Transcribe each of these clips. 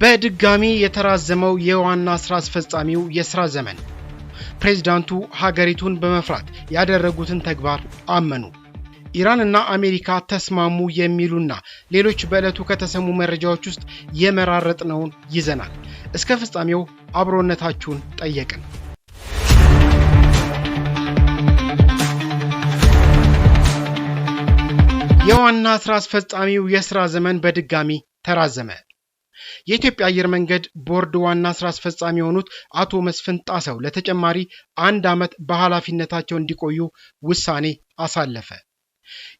በድጋሚ የተራዘመው የዋና ስራ አስፈጻሚው የስራ ዘመን ፕሬዝዳንቱ ሀገሪቱን በመፍራት ያደረጉትን ተግባር አመኑ። ኢራንና አሜሪካ ተስማሙ የሚሉና ሌሎች በዕለቱ ከተሰሙ መረጃዎች ውስጥ የመራረጥነውን ይዘናል። እስከ ፍጻሜው አብሮነታችሁን ጠየቅን። የዋና ስራ አስፈጻሚው የስራ ዘመን በድጋሚ ተራዘመ። የኢትዮጵያ አየር መንገድ ቦርድ ዋና ስራ አስፈጻሚ የሆኑት አቶ መስፍን ጣሰው ለተጨማሪ 1 ዓመት በኃላፊነታቸው እንዲቆዩ ውሳኔ አሳለፈ።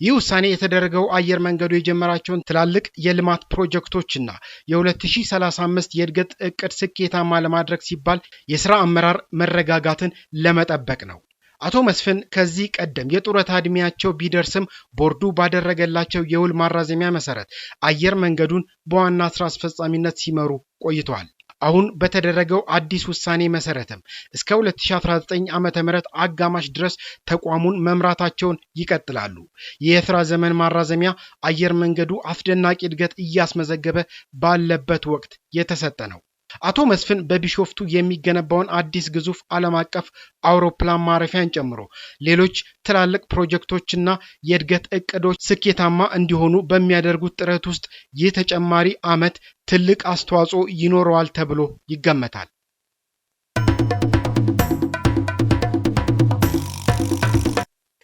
ይህ ውሳኔ የተደረገው አየር መንገዱ የጀመራቸውን ትላልቅ የልማት ፕሮጀክቶችና የ2035 የእድገት እቅድ ስኬታማ ለማድረግ ሲባል የሥራ አመራር መረጋጋትን ለመጠበቅ ነው። አቶ መስፍን ከዚህ ቀደም የጡረታ ዕድሜያቸው ቢደርስም ቦርዱ ባደረገላቸው የውል ማራዘሚያ መሰረት አየር መንገዱን በዋና ስራ አስፈጻሚነት ሲመሩ ቆይተዋል። አሁን በተደረገው አዲስ ውሳኔ መሰረትም እስከ 2019 ዓ.ም አጋማሽ ድረስ ተቋሙን መምራታቸውን ይቀጥላሉ። የስራ ዘመን ማራዘሚያ አየር መንገዱ አስደናቂ እድገት እያስመዘገበ ባለበት ወቅት የተሰጠ ነው። አቶ መስፍን በቢሾፍቱ የሚገነባውን አዲስ ግዙፍ ዓለም አቀፍ አውሮፕላን ማረፊያን ጨምሮ ሌሎች ትላልቅ ፕሮጀክቶችና የእድገት እቅዶች ስኬታማ እንዲሆኑ በሚያደርጉት ጥረት ውስጥ ይህ ተጨማሪ ዓመት ትልቅ አስተዋጽኦ ይኖረዋል ተብሎ ይገመታል።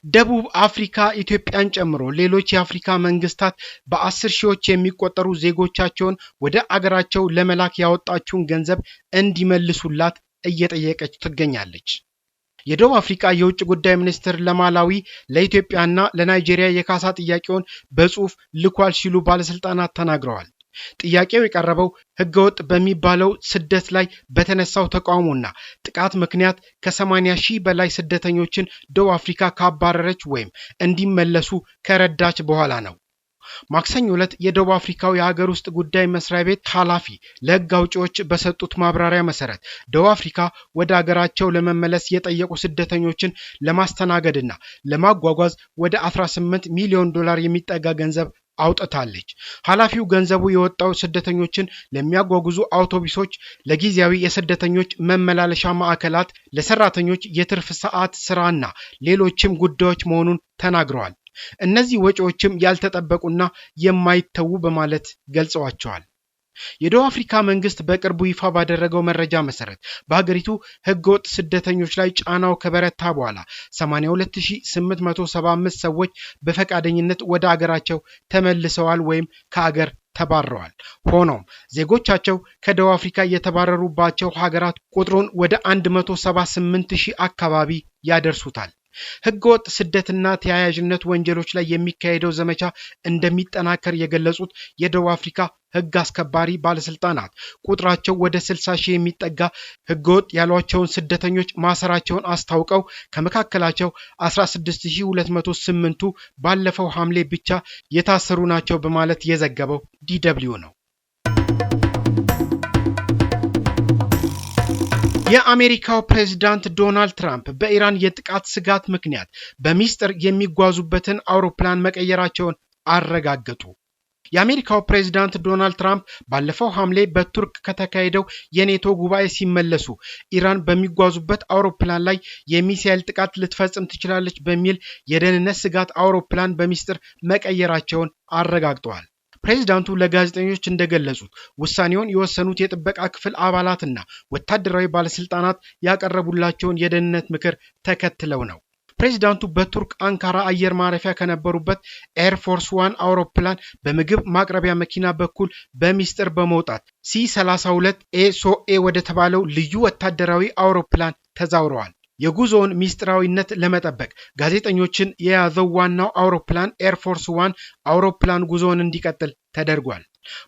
ደቡብ አፍሪካ ኢትዮጵያን ጨምሮ ሌሎች የአፍሪካ መንግስታት በ10 ሺዎች የሚቆጠሩ ዜጎቻቸውን ወደ አገራቸው ለመላክ ያወጣችውን ገንዘብ እንዲመልሱላት እየጠየቀች ትገኛለች። የደቡብ አፍሪካ የውጭ ጉዳይ ሚኒስትር ለማላዊ፣ ለኢትዮጵያና ለናይጄሪያ የካሳ ጥያቄውን በጽሁፍ ልኳል ሲሉ ባለስልጣናት ተናግረዋል። ጥያቄው የቀረበው ህገወጥ በሚባለው ስደት ላይ በተነሳው ተቃውሞና ጥቃት ምክንያት ከ80 ሺህ በላይ ስደተኞችን ደቡብ አፍሪካ ካባረረች ወይም እንዲመለሱ ከረዳች በኋላ ነው። ማክሰኞ ዕለት የደቡብ አፍሪካው የሀገር ውስጥ ጉዳይ መስሪያ ቤት ኃላፊ ለህግ አውጪዎች በሰጡት ማብራሪያ መሰረት ደቡብ አፍሪካ ወደ ሀገራቸው ለመመለስ የጠየቁ ስደተኞችን ለማስተናገድና ለማጓጓዝ ወደ 18 ሚሊዮን ዶላር የሚጠጋ ገንዘብ አውጥታለች። ኃላፊው ገንዘቡ የወጣው ስደተኞችን ለሚያጓጉዙ አውቶቡሶች፣ ለጊዜያዊ የስደተኞች መመላለሻ ማዕከላት፣ ለሰራተኞች የትርፍ ሰዓት ስራና ሌሎችም ጉዳዮች መሆኑን ተናግረዋል። እነዚህ ወጪዎችም ያልተጠበቁና የማይተዉ በማለት ገልጸዋቸዋል። የደቡብ አፍሪካ መንግስት በቅርቡ ይፋ ባደረገው መረጃ መሰረት በሀገሪቱ ህገወጥ ስደተኞች ላይ ጫናው ከበረታ በኋላ 82875 ሰዎች በፈቃደኝነት ወደ አገራቸው ተመልሰዋል ወይም ከአገር ተባረዋል። ሆኖም ዜጎቻቸው ከደቡብ አፍሪካ የተባረሩባቸው ሀገራት ቁጥሩን ወደ 178,000 አካባቢ ያደርሱታል። ህገወጥ ስደትና ተያያዥነት ወንጀሎች ላይ የሚካሄደው ዘመቻ እንደሚጠናከር የገለጹት የደቡብ አፍሪካ ህግ አስከባሪ ባለስልጣናት ቁጥራቸው ወደ 60 ሺህ የሚጠጋ ህገወጥ ያሏቸውን ስደተኞች ማሰራቸውን አስታውቀው ከመካከላቸው 16208ቱ ባለፈው ሐምሌ ብቻ የታሰሩ ናቸው በማለት የዘገበው DW ነው። የአሜሪካው ፕሬዝዳንት ዶናልድ ትራምፕ በኢራን የጥቃት ስጋት ምክንያት በሚስጥር የሚጓዙበትን አውሮፕላን መቀየራቸውን አረጋገጡ። የአሜሪካው ፕሬዝዳንት ዶናልድ ትራምፕ ባለፈው ሐምሌ በቱርክ ከተካሄደው የኔቶ ጉባኤ ሲመለሱ ኢራን በሚጓዙበት አውሮፕላን ላይ የሚሳኤል ጥቃት ልትፈጽም ትችላለች በሚል የደህንነት ስጋት አውሮፕላን በሚስጥር መቀየራቸውን አረጋግጠዋል። ፕሬዝዳንቱ ለጋዜጠኞች እንደገለጹት ውሳኔውን የወሰኑት የጥበቃ ክፍል አባላትና ወታደራዊ ባለስልጣናት ያቀረቡላቸውን የደህንነት ምክር ተከትለው ነው። ፕሬዝዳንቱ በቱርክ አንካራ አየር ማረፊያ ከነበሩበት ኤርፎርስ 1 አውሮፕላን በምግብ ማቅረቢያ መኪና በኩል በሚስጥር በመውጣት C-32A ወደ ተባለው ልዩ ወታደራዊ አውሮፕላን ተዛውረዋል። የጉዞውን ሚስጥራዊነት ለመጠበቅ ጋዜጠኞችን የያዘው ዋናው አውሮፕላን ኤርፎርስ 1 አውሮፕላን ጉዞውን እንዲቀጥል ተደርጓል።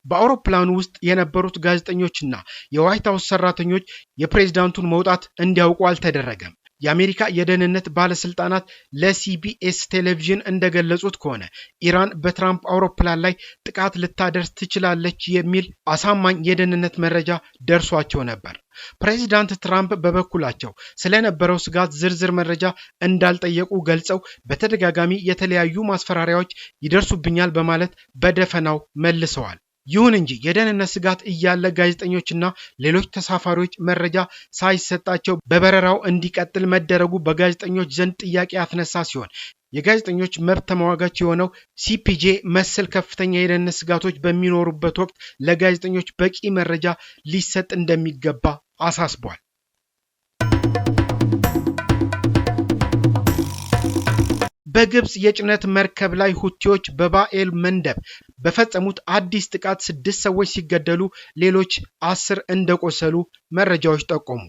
በአውሮፕላኑ ውስጥ የነበሩት ጋዜጠኞችና የዋይት ሃውስ ሰራተኞች የፕሬዝዳንቱን መውጣት እንዲያውቁ አልተደረገም። የአሜሪካ የደህንነት ባለስልጣናት ለሲቢኤስ ቴሌቪዥን እንደገለጹት ከሆነ ኢራን በትራምፕ አውሮፕላን ላይ ጥቃት ልታደርስ ትችላለች የሚል አሳማኝ የደህንነት መረጃ ደርሷቸው ነበር። ፕሬዚዳንት ትራምፕ በበኩላቸው ስለነበረው ስጋት ዝርዝር መረጃ እንዳልጠየቁ ገልጸው በተደጋጋሚ የተለያዩ ማስፈራሪያዎች ይደርሱብኛል በማለት በደፈናው መልሰዋል። ይሁን እንጂ የደህንነት ስጋት እያለ ጋዜጠኞችና ሌሎች ተሳፋሪዎች መረጃ ሳይሰጣቸው በበረራው እንዲቀጥል መደረጉ በጋዜጠኞች ዘንድ ጥያቄ ያስነሳ ሲሆን የጋዜጠኞች መብት ተሟጋች የሆነው ሲፒጄ መሰል ከፍተኛ የደህንነት ስጋቶች በሚኖሩበት ወቅት ለጋዜጠኞች በቂ መረጃ ሊሰጥ እንደሚገባ አሳስቧል። በግብጽ የጭነት መርከብ ላይ ሁቲዎች በባኤል መንደብ በፈጸሙት አዲስ ጥቃት 6 ሰዎች ሲገደሉ ሌሎች 10 እንደቆሰሉ መረጃዎች ጠቆሙ።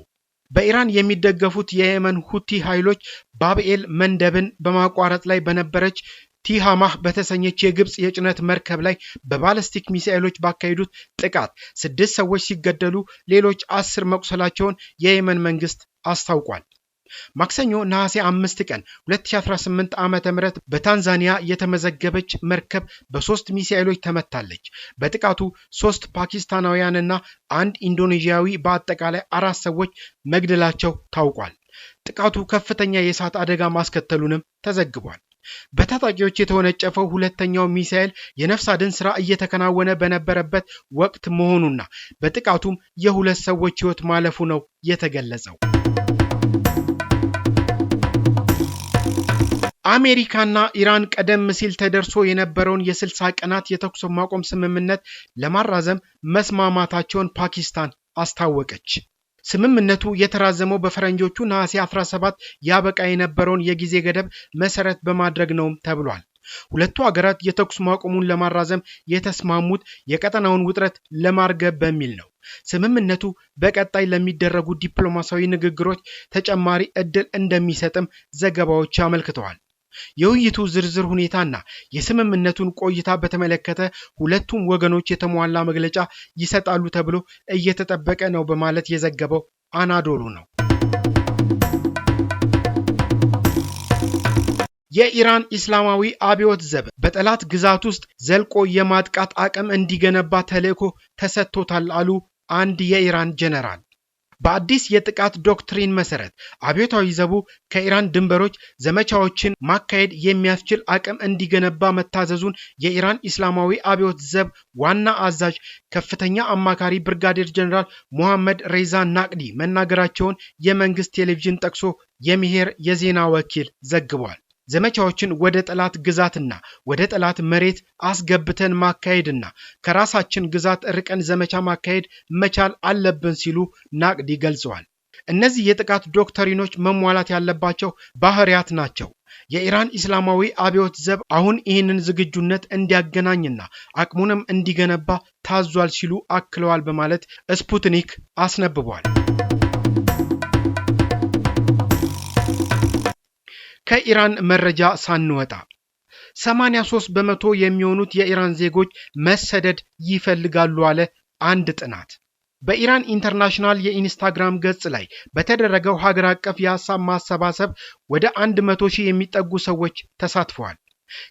በኢራን የሚደገፉት የየመን ሁቲ ኃይሎች ባኤል መንደብን በማቋረጥ ላይ በነበረች ቲሃማህ በተሰኘች የግብጽ የጭነት መርከብ ላይ በባለስቲክ ሚሳኤሎች ባካሄዱት ጥቃት 6 ሰዎች ሲገደሉ ሌሎች 10 መቁሰላቸውን የየመን መንግስት አስታውቋል። ማክሰኞ ነሐሴ 5 ቀን 2018 ዓ.ም በታንዛኒያ የተመዘገበች መርከብ በ3 ሚሳኤሎች ተመታለች። በጥቃቱ 3 ፓኪስታናውያንና 1 ኢንዶኔዥያዊ በአጠቃላይ 4 ሰዎች መግደላቸው ታውቋል። ጥቃቱ ከፍተኛ የእሳት አደጋ ማስከተሉንም ተዘግቧል። በታጣቂዎች የተወነጨፈው ሁለተኛው ሚሳኤል የነፍስ አድን ስራ እየተከናወነ በነበረበት ወቅት መሆኑና በጥቃቱም የ2 ሰዎች ህይወት ማለፉ ነው የተገለጸው። አሜሪካና ኢራን ቀደም ሲል ተደርሶ የነበረውን የ60 ቀናት የተኩስ ማቆም ስምምነት ለማራዘም መስማማታቸውን ፓኪስታን አስታወቀች። ስምምነቱ የተራዘመው በፈረንጆቹ ነሐሴ 17 ያበቃ የነበረውን የጊዜ ገደብ መሰረት በማድረግ ነው ተብሏል። ሁለቱ ሀገራት የተኩስ ማቆሙን ለማራዘም የተስማሙት የቀጠናውን ውጥረት ለማርገብ በሚል ነው። ስምምነቱ በቀጣይ ለሚደረጉ ዲፕሎማሲያዊ ንግግሮች ተጨማሪ ዕድል እንደሚሰጥም ዘገባዎች አመልክተዋል። የውይይቱ ዝርዝር ሁኔታና የስምምነቱን ቆይታ በተመለከተ ሁለቱም ወገኖች የተሟላ መግለጫ ይሰጣሉ ተብሎ እየተጠበቀ ነው በማለት የዘገበው አናዶሉ ነው። የኢራን ኢስላማዊ አብዮት ዘብ በጠላት ግዛት ውስጥ ዘልቆ የማጥቃት አቅም እንዲገነባ ተልዕኮ ተሰጥቶታል አሉ አንድ የኢራን ጀነራል። በአዲስ የጥቃት ዶክትሪን መሰረት አብዮታዊ ዘቡ ከኢራን ድንበሮች ዘመቻዎችን ማካሄድ የሚያስችል አቅም እንዲገነባ መታዘዙን የኢራን ኢስላማዊ አብዮት ዘብ ዋና አዛዥ ከፍተኛ አማካሪ ብርጋዴር ጀነራል ሙሐመድ ሬዛ ናቅዲ መናገራቸውን የመንግስት ቴሌቪዥን ጠቅሶ የሚሄር የዜና ወኪል ዘግቧል። ዘመቻዎችን ወደ ጠላት ግዛትና ወደ ጠላት መሬት አስገብተን ማካሄድና ከራሳችን ግዛት ርቀን ዘመቻ ማካሄድ መቻል አለብን ሲሉ ናቅዲ ገልጸዋል። እነዚህ የጥቃት ዶክትሪኖች መሟላት ያለባቸው ባህሪያት ናቸው። የኢራን ኢስላማዊ አብዮት ዘብ አሁን ይህንን ዝግጁነት እንዲያገናኝና አቅሙንም እንዲገነባ ታዟል ሲሉ አክለዋል በማለት ስፑትኒክ አስነብቧል። ከኢራን መረጃ ሳንወጣ 83 በመቶ የሚሆኑት የኢራን ዜጎች መሰደድ ይፈልጋሉ አለ አንድ ጥናት። በኢራን ኢንተርናሽናል የኢንስታግራም ገጽ ላይ በተደረገው ሀገር አቀፍ የሐሳብ ማሰባሰብ ወደ 100 ሺህ የሚጠጉ ሰዎች ተሳትፈዋል።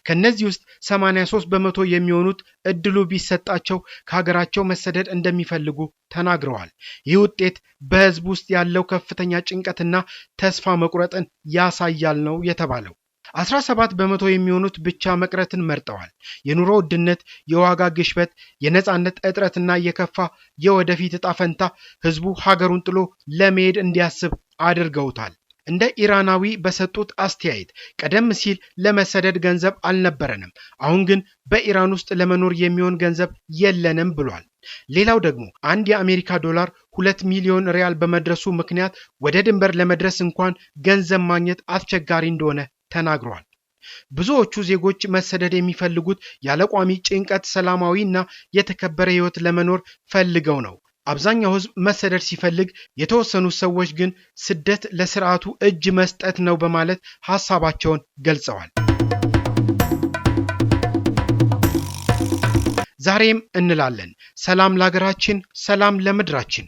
ከነዚህ ውስጥ 83 በመቶ የሚሆኑት እድሉ ቢሰጣቸው ከሀገራቸው መሰደድ እንደሚፈልጉ ተናግረዋል። ይህ ውጤት በህዝብ ውስጥ ያለው ከፍተኛ ጭንቀትና ተስፋ መቁረጥን ያሳያል ነው የተባለው። 17 በመቶ የሚሆኑት ብቻ መቅረትን መርጠዋል። የኑሮ ውድነት፣ የዋጋ ግሽበት፣ የነጻነት እጥረትና የከፋ የወደፊት ዕጣ ፈንታ ህዝቡ ሀገሩን ጥሎ ለመሄድ እንዲያስብ አድርገውታል። እንደ ኢራናዊ በሰጡት አስተያየት ቀደም ሲል ለመሰደድ ገንዘብ አልነበረንም፣ አሁን ግን በኢራን ውስጥ ለመኖር የሚሆን ገንዘብ የለንም ብሏል። ሌላው ደግሞ አንድ የአሜሪካ ዶላር 2 ሚሊዮን ሪያል በመድረሱ ምክንያት ወደ ድንበር ለመድረስ እንኳን ገንዘብ ማግኘት አስቸጋሪ እንደሆነ ተናግሯል። ብዙዎቹ ዜጎች መሰደድ የሚፈልጉት ያለ ቋሚ ጭንቀት ሰላማዊና የተከበረ ህይወት ለመኖር ፈልገው ነው። አብዛኛው ህዝብ መሰደድ ሲፈልግ፣ የተወሰኑ ሰዎች ግን ስደት ለስርዓቱ እጅ መስጠት ነው በማለት ሐሳባቸውን ገልጸዋል። ዛሬም እንላለን፣ ሰላም ለሀገራችን፣ ሰላም ለምድራችን።